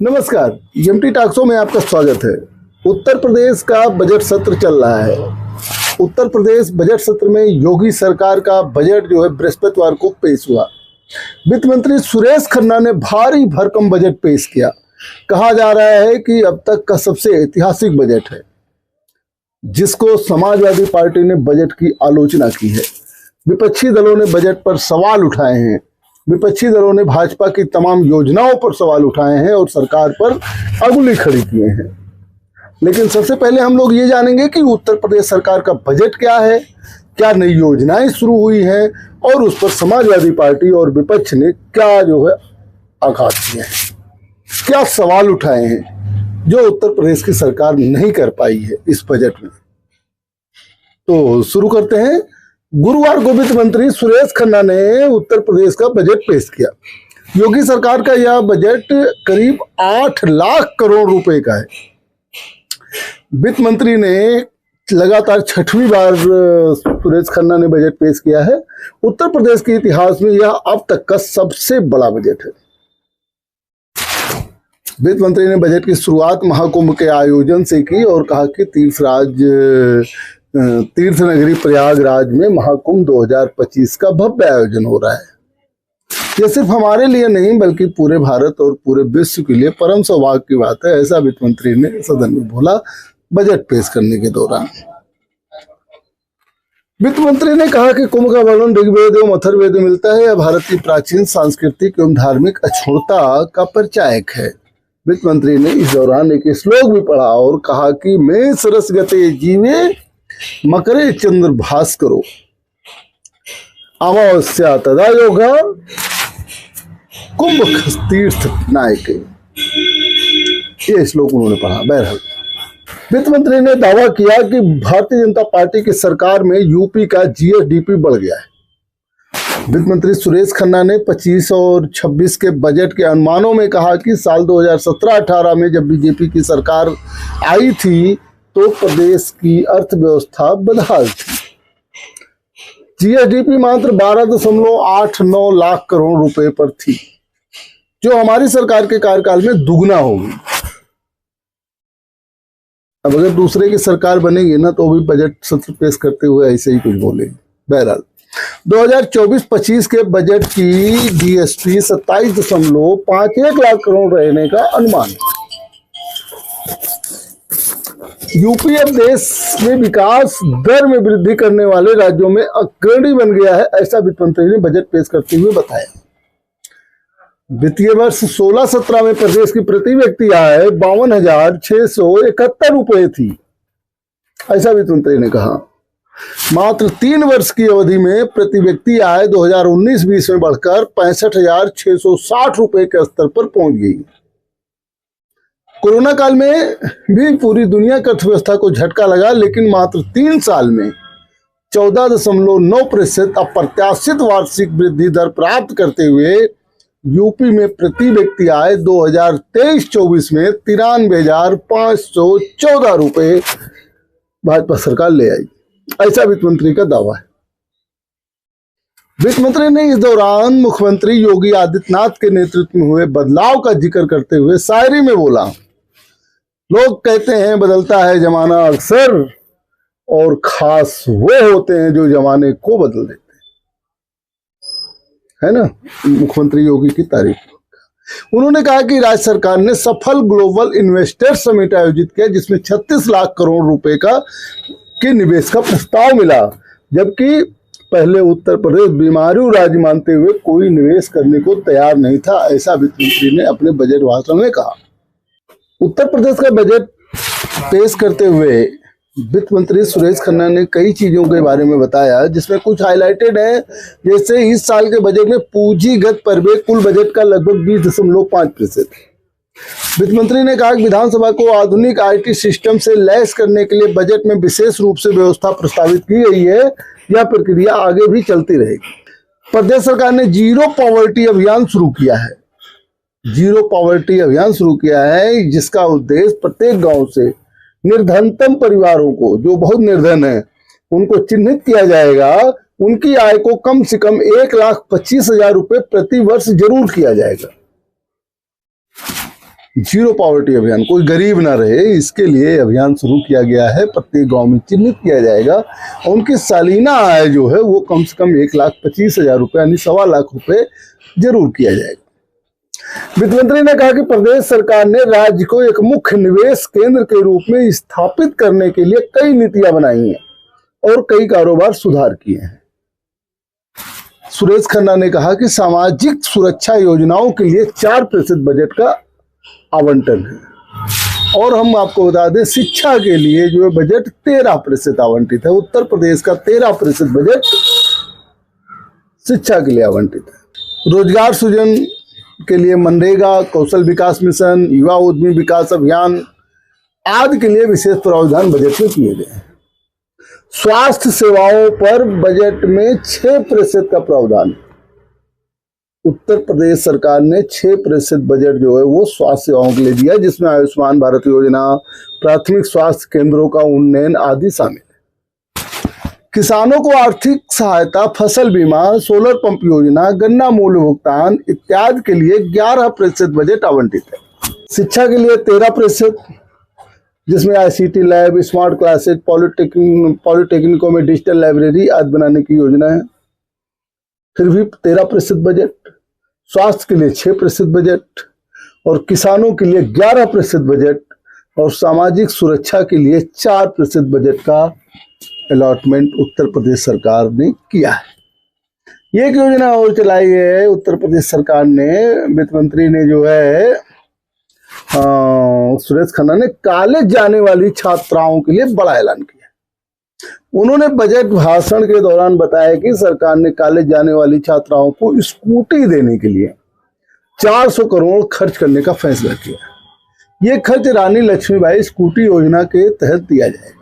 नमस्कार, एमटी टॉक्सो में आपका स्वागत है। उत्तर प्रदेश का बजट सत्र चल रहा है। उत्तर प्रदेश बजट सत्र में योगी सरकार का बजट जो है बृहस्पतिवार को पेश हुआ। वित्त मंत्री सुरेश खन्ना ने भारी भरकम बजट पेश किया। कहा जा रहा है कि अब तक का सबसे ऐतिहासिक बजट है, जिसको समाजवादी पार्टी ने बजट की आलोचना की है। विपक्षी दलों ने बजट पर सवाल उठाए हैं। विपक्षी दलों ने भाजपा की तमाम योजनाओं पर सवाल उठाए हैं और सरकार पर अंगुली खड़ी किए हैं। लेकिन सबसे पहले हम लोग ये जानेंगे कि उत्तर प्रदेश सरकार का बजट क्या है, क्या नई योजनाएं शुरू हुई हैं और उस पर समाजवादी पार्टी और विपक्ष ने क्या जो है आघात किए हैं, क्या सवाल उठाए हैं जो उत्तर प्रदेश की सरकार नहीं कर पाई है इस बजट में। तो शुरू करते हैं। गुरुवार को वित्त मंत्री सुरेश खन्ना ने उत्तर प्रदेश का बजट पेश किया। योगी सरकार का यह बजट करीब 8 लाख करोड़ रुपए का है। वित्त मंत्री ने लगातार 6वीं बार सुरेश खन्ना ने बजट पेश किया है। उत्तर प्रदेश के इतिहास में यह अब तक का सबसे बड़ा बजट है। वित्त मंत्री ने बजट की शुरुआत महाकुंभ के आयोजन से की और कहा कि तीर्थ नगरी प्रयागराज में महाकुंभ 2025 का भव्य आयोजन हो रहा है। यह सिर्फ हमारे लिए नहीं बल्कि पूरे भारत और पूरे विश्व के लिए परम सौभाग्य की बात है, ऐसा वित्त मंत्री ने सदन में बोला बजट पेश करने के दौरान। वित्त मंत्री ने कहा कि कुंभ का वर्णन ऋग्वेद एवं अथर्ववेद में मिलता है। यह भारत की प्राचीन सांस्कृतिक एवं धार्मिक अक्षुण्णता का परिचायक है। वित्त मंत्री ने इस दौरान एक श्लोक भी पढ़ा और कहा कि मैं सरसगते जीवे मकरे चंद्र भास्करो अमावस्या तदा योगा कुंभ तीर्थ नायके। ये श्लोक उन्होंने पढ़ा। बहरहाल वित्त मंत्री ने दावा किया कि भारतीय जनता पार्टी की सरकार में यूपी का जीएसडीपी बढ़ गया है। वित्त मंत्री सुरेश खन्ना ने 25 और 26 के बजट के अनुमानों में कहा कि साल 2017-18 में जब बीजेपी की सरकार आई थी तो प्रदेश की अर्थव्यवस्था बदहाल थी। जीएसडीपी मात्र 12.89 लाख करोड़ रुपए पर थी, जो हमारी सरकार के कार्यकाल में दुगना होगी। अब अगर दूसरे की सरकार बनेगी ना तो भी बजट सत्र पेश करते हुए ऐसे ही कुछ बोलेगी। बहरहाल 2024-25 के बजट की जीएसटी 27.51 लाख करोड़ रहने का अनुमान है। यूपी अब देश में विकास दर में वृद्धि करने वाले राज्यों में अग्रणी बन गया है, ऐसा वित्त मंत्री ने बजट पेश करते हुए बताया। वित्तीय वर्ष 16-17 में प्रदेश की प्रति व्यक्ति आय 52,671 रुपए थी, ऐसा वित्त मंत्री ने कहा। मात्र 3 वर्ष की अवधि में प्रति व्यक्ति आय 2019-20 में बढ़कर 65,660 रुपए के स्तर पर पहुंच गई। कोरोना काल में भी पूरी दुनिया की अर्थव्यवस्था को झटका लगा, लेकिन मात्र 3 साल में 14.9% अप्रत्याशित वार्षिक वृद्धि दर प्राप्त करते हुए यूपी में प्रति व्यक्ति आय 2023-24 में 93,514 रुपए भाजपा सरकार ले आई, ऐसा वित्त मंत्री का दावा है। वित्त मंत्री ने इस दौरान मुख्यमंत्री योगी आदित्यनाथ के नेतृत्व में हुए बदलाव का जिक्र करते हुए शायरी में बोला, लोग कहते हैं बदलता है जमाना अक्सर और खास वो होते हैं जो जमाने को बदल देते हैं, है ना। मुख्यमंत्री योगी की तारीफ। उन्होंने कहा कि राज्य सरकार ने सफल ग्लोबल इन्वेस्टर समिट आयोजित किया, जिसमें 36 लाख करोड़ रुपए के निवेश का प्रस्ताव मिला, जबकि पहले उत्तर प्रदेश बीमारू राज्य मानते हुए कोई निवेश करने को तैयार नहीं था, ऐसा वित्त मंत्री ने अपने बजट भाषण में कहा। उत्तर प्रदेश का बजट पेश करते हुए वित्त मंत्री सुरेश खन्ना ने कई चीजों के बारे में बताया, जिसमें कुछ हाईलाइटेड है। जैसे इस साल के बजट में पूंजीगत प्रव्यय कुल बजट का लगभग 20.5%। वित्त मंत्री ने कहा कि विधानसभा को आधुनिक आईटी सिस्टम से लैस करने के लिए बजट में विशेष रूप से व्यवस्था प्रस्तावित की गई है। यह प्रक्रिया आगे भी चलती रहेगी। प्रदेश सरकार ने जीरो पॉवर्टी अभियान शुरू किया है। जीरो पॉवर्टी अभियान शुरू किया है, जिसका उद्देश्य प्रत्येक गांव से निर्धनतम परिवारों को, जो बहुत निर्धन है, उनको चिन्हित किया जाएगा। उनकी आय को कम से कम 1,25,000 रुपए प्रति वर्ष जरूर किया जाएगा। जीरो पॉवर्टी अभियान, कोई गरीब ना रहे, इसके लिए अभियान शुरू किया गया है। प्रत्येक गांव में चिन्हित किया जाएगा और उनकी सालाना आय जो है वो कम से कम 1,25,000 रुपये यानी 1.25 लाख रुपए जरूर किया जाएगा। वित्त मंत्री ने कहा कि प्रदेश सरकार ने राज्य को एक मुख्य निवेश केंद्र के रूप में स्थापित करने के लिए कई नीतियां बनाई हैं और कई कारोबार सुधार किए हैं। सुरेश खन्ना ने कहा कि सामाजिक सुरक्षा योजनाओं के लिए 4% बजट का आवंटन है और हम आपको बता दें शिक्षा के लिए जो है बजट 13% आवंटित है। उत्तर प्रदेश का 13% बजट शिक्षा के लिए आवंटित है। रोजगार सृजन के लिए मनरेगा, कौशल विकास मिशन, युवा उद्यमी विकास अभियान आदि के लिए विशेष प्रावधान बजट में किए गए हैं। स्वास्थ्य सेवाओं पर बजट में 6% का प्रावधान। उत्तर प्रदेश सरकार ने 6% बजट जो है वो स्वास्थ्य सेवाओं के लिए दिया, जिसमें आयुष्मान भारत योजना, प्राथमिक स्वास्थ्य केंद्रों का उन्नयन आदि शामिल है। किसानों को आर्थिक सहायता, फसल बीमा, सोलर पंप योजना, गन्ना मूल्य भुगतान इत्यादि के लिए 11% बजट आवंटित है। शिक्षा के लिए 13%, जिसमें ICT लैब, स्मार्ट क्लासेज, पॉलिटेक्निकों में डिजिटल लाइब्रेरी आदि बनाने की योजना है। फिर भी 13% बजट, स्वास्थ्य के लिए 6% बजट और किसानों के लिए 11% बजट और सामाजिक सुरक्षा के लिए 4% बजट का अलॉटमेंट उत्तर प्रदेश सरकार ने किया है। ये एक योजना और चलाई है उत्तर प्रदेश सरकार ने। वित्त मंत्री ने जो है सुरेश खन्ना ने कॉलेज जाने वाली छात्राओं के लिए बड़ा ऐलान किया। उन्होंने बजट भाषण के दौरान बताया कि सरकार ने कॉलेज जाने वाली छात्राओं को स्कूटी देने के लिए 400 करोड़ खर्च करने का फैसला किया। ये खर्च रानी लक्ष्मीबाई स्कूटी योजना के तहत दिया जाएगा।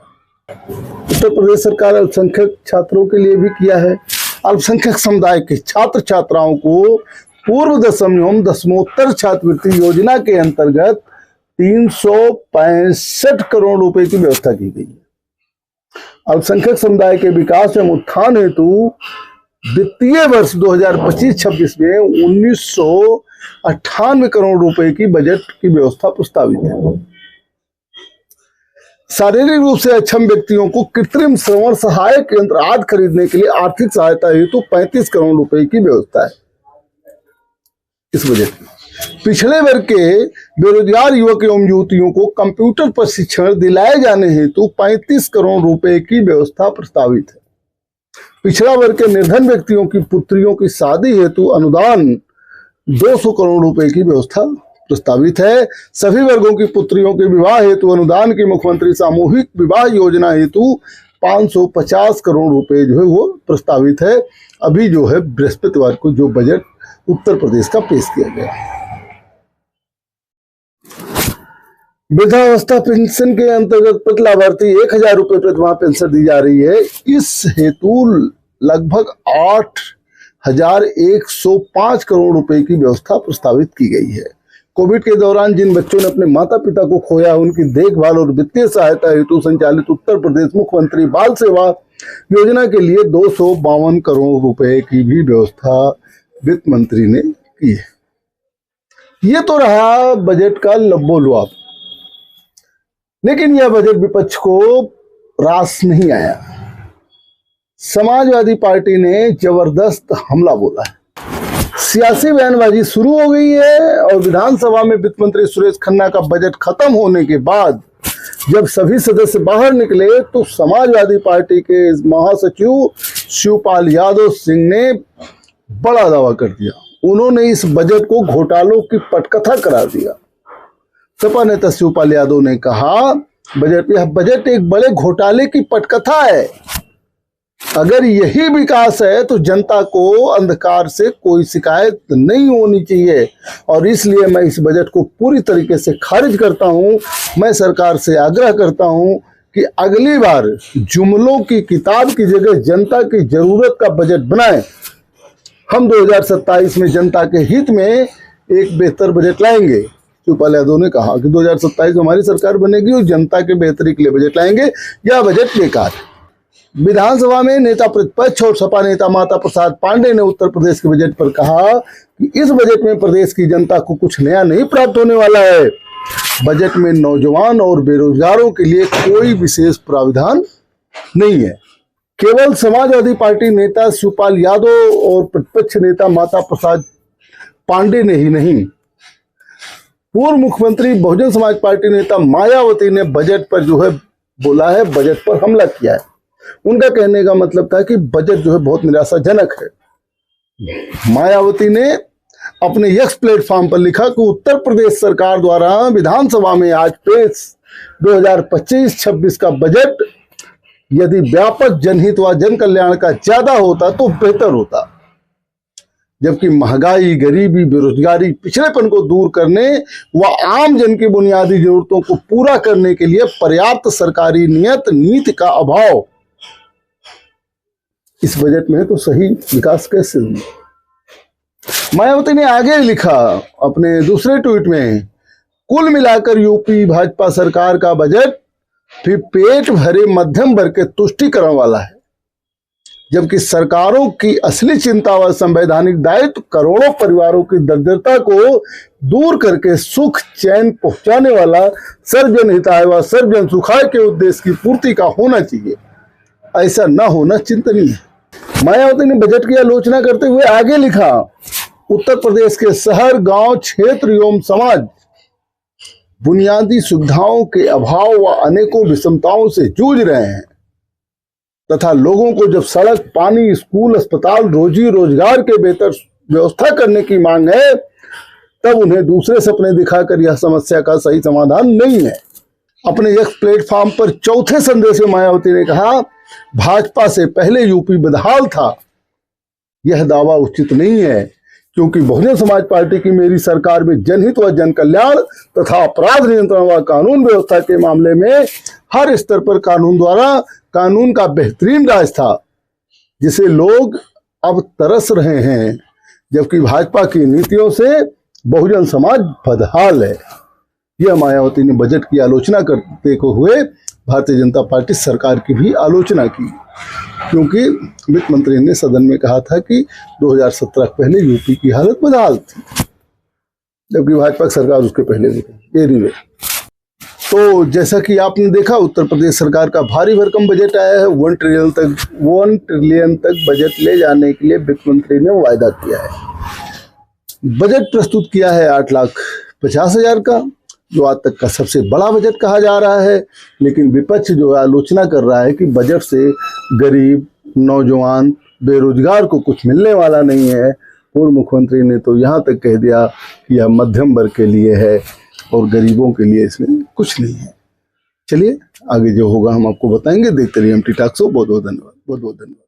उत्तर प्रदेश सरकार अल्पसंख्यक छात्रों के लिए भी किया है। अल्पसंख्यक समुदाय के छात्र छात्राओं को पूर्व दसम एवं दसमोत्तर छात्रवृत्ति योजना के अंतर्गत 365 करोड़ रुपए की व्यवस्था की गई है। अल्पसंख्यक समुदाय के विकास एवं उत्थान हेतु वित्तीय वर्ष 2025-26 में 1998 करोड़ रुपए की बजट की व्यवस्था प्रस्तावित है। शारीरिक रूप से अक्षम व्यक्तियों को कृत्रिम श्रवण सहायक यंत्र आदि खरीदने के लिए आर्थिक सहायता हेतु 35 करोड़ रुपए की व्यवस्था है इस बजट में। पिछड़े वर्ग के बेरोजगार युवक एवं युवतियों को कंप्यूटर प्रशिक्षण दिलाए जाने हेतु 35 करोड़ रुपए की व्यवस्था प्रस्तावित है। पिछड़ा वर्ग के निर्धन व्यक्तियों की पुत्रियों की शादी हेतु अनुदान 200 करोड़ रुपए की व्यवस्था प्रस्तावित है। सभी वर्गों की पुत्रियों के विवाह हेतु अनुदान की मुख्यमंत्री सामूहिक विवाह योजना हेतु 550 करोड़ रुपए जो है वो प्रस्तावित है। अभी जो है बृहस्पतिवार को जो बजट उत्तर प्रदेश का पेश किया गया। वृद्धावस्था पेंशन के अंतर्गत प्रति लाभार्थी 1,000 रुपए प्रतिमाह पेंशन दी जा रही है। इस हेतु लगभग 8,105 करोड़ रुपए की व्यवस्था प्रस्तावित की गई है। कोविड के दौरान जिन बच्चों ने अपने माता पिता को खोया, उनकी देखभाल और वित्तीय सहायता हेतु संचालित उत्तर प्रदेश मुख्यमंत्री बाल सेवा योजना के लिए 252 करोड़ रुपए की भी व्यवस्था वित्त मंत्री ने की है। ये तो रहा बजट का लब्बो-लुआब, लेकिन यह बजट विपक्ष को रास नहीं आया। समाजवादी पार्टी ने जबरदस्त हमला बोला है। सियासी बयानबाजी शुरू हो गई है और विधानसभा में वित्त मंत्री सुरेश खन्ना का बजट खत्म होने के बाद जब सभी सदस्य बाहर निकले तो समाजवादी पार्टी के महासचिव शिवपाल यादव सिंह ने बड़ा दावा कर दिया। उन्होंने इस बजट को घोटालों की पटकथा करार दिया। सपा नेता शिवपाल यादव ने कहा यह बजट एक बड़े घोटाले की पटकथा है। अगर यही विकास है तो जनता को अंधकार से कोई शिकायत नहीं होनी चाहिए और इसलिए मैं इस बजट को पूरी तरीके से खारिज करता हूं। मैं सरकार से आग्रह करता हूं कि अगली बार जुमलों की किताब की जगह जनता की जरूरत का बजट बनाएं। हम 2027 में जनता के हित में एक बेहतर बजट लाएंगे। शिवपाल यादव ने कहा कि 2027 में हमारी सरकार बनेगी और जनता के बेहतरी के लिए बजट लाएंगे। यह बजट बेकार है। विधानसभा में नेता प्रतिपक्ष और सपा नेता माता प्रसाद पांडे ने उत्तर प्रदेश के बजट पर कहा कि इस बजट में प्रदेश की जनता को कुछ नया नहीं प्राप्त होने वाला है। बजट में नौजवान और बेरोजगारों के लिए कोई विशेष प्रावधान नहीं है। केवल समाजवादी पार्टी नेता शिवपाल यादव और प्रतिपक्ष नेता माता प्रसाद पांडे ने ही नहीं, पूर्व मुख्यमंत्री बहुजन समाज पार्टी नेता मायावती ने बजट पर जो है बोला है, बजट पर हमला किया है। उनका कहने का मतलब था कि बजट जो है बहुत निराशाजनक है। मायावती ने अपने एक्स प्लेटफॉर्म पर लिखा कि उत्तर प्रदेश सरकार द्वारा विधानसभा में आज पेश 2025-26 का बजट यदि व्यापक जनहित व जन कल्याण का ज्यादा होता तो बेहतर होता, जबकि महंगाई, गरीबी, बेरोजगारी, पिछड़ेपन को दूर करने व आम जन की बुनियादी जरूरतों को पूरा करने के लिए पर्याप्त सरकारी नियत नीति का अभाव इस बजट में है, तो सही विकास कैसे होगा। मायावती ने आगे लिखा अपने दूसरे ट्वीट में, कुल मिलाकर यूपी भाजपा सरकार का बजट फिर पेट भरे मध्यम वर्ग के तुष्टिकरण वाला है, जबकि सरकारों की असली चिंता व संवैधानिक दायित्व करोड़ों परिवारों की दरिद्रता को दूर करके सुख चैन पहुंचाने वाला सर्वजन हिताय व सर्वजन सुखाय के उद्देश्य की पूर्ति का होना चाहिए। ऐसा न होना चिंतनीय है। मायावती ने बजट की आलोचना करते हुए आगे लिखा, उत्तर प्रदेश के शहर, गांव, क्षेत्र एवं समाज बुनियादी सुविधाओं के अभाव व अनेकों विषमताओं से जूझ रहे हैं तथा लोगों को जब सड़क, पानी, स्कूल, अस्पताल, रोजी रोजगार के बेहतर व्यवस्था करने की मांग है, तब उन्हें दूसरे सपने दिखाकर यह समस्या का सही समाधान नहीं है। अपने एक प्लेटफॉर्म पर चौथे संदेश में मायावती ने कहा, भाजपा से पहले यूपी बदहाल था। यह दावा उचित नहीं है, क्योंकि बहुजन समाज पार्टी की मेरी सरकार में जनहित व जन कल्याण तथा अपराध नियंत्रण व कानून व्यवस्था के मामले में हर स्तर पर कानून का बेहतरीन राज था, जिसे लोग अब तरस रहे हैं, जबकि भाजपा की नीतियों से बहुजन समाज बदहाल है। यह मायावती ने बजट की आलोचना करते हुए भारतीय जनता पार्टी सरकार की भी आलोचना की, क्योंकि वित्त मंत्री ने सदन में कहा था कि 2017 पहले यूपी की हालत बदहाल थी, जबकि भाजपा सरकार उसके पहले भी थी। एनीवे, तो जैसा कि आपने देखा, उत्तर प्रदेश सरकार का भारी भरकम बजट आया है। 1 ट्रिलियन तक बजट ले जाने के लिए वित्त मंत्री ने वायदा किया है। बजट प्रस्तुत किया है 8,50,000 का, जो आज तक का सबसे बड़ा बजट कहा जा रहा है। लेकिन विपक्ष जो है आलोचना कर रहा है कि बजट से गरीब, नौजवान, बेरोजगार को कुछ मिलने वाला नहीं है। पूर्व मुख्यमंत्री ने तो यहाँ तक कह दिया कि यह मध्यम वर्ग के लिए है और गरीबों के लिए इसमें कुछ नहीं है। चलिए आगे जो होगा हम आपको बताएंगे। देखते रहिए एमटी टॉक शो। बहुत बहुत धन्यवाद।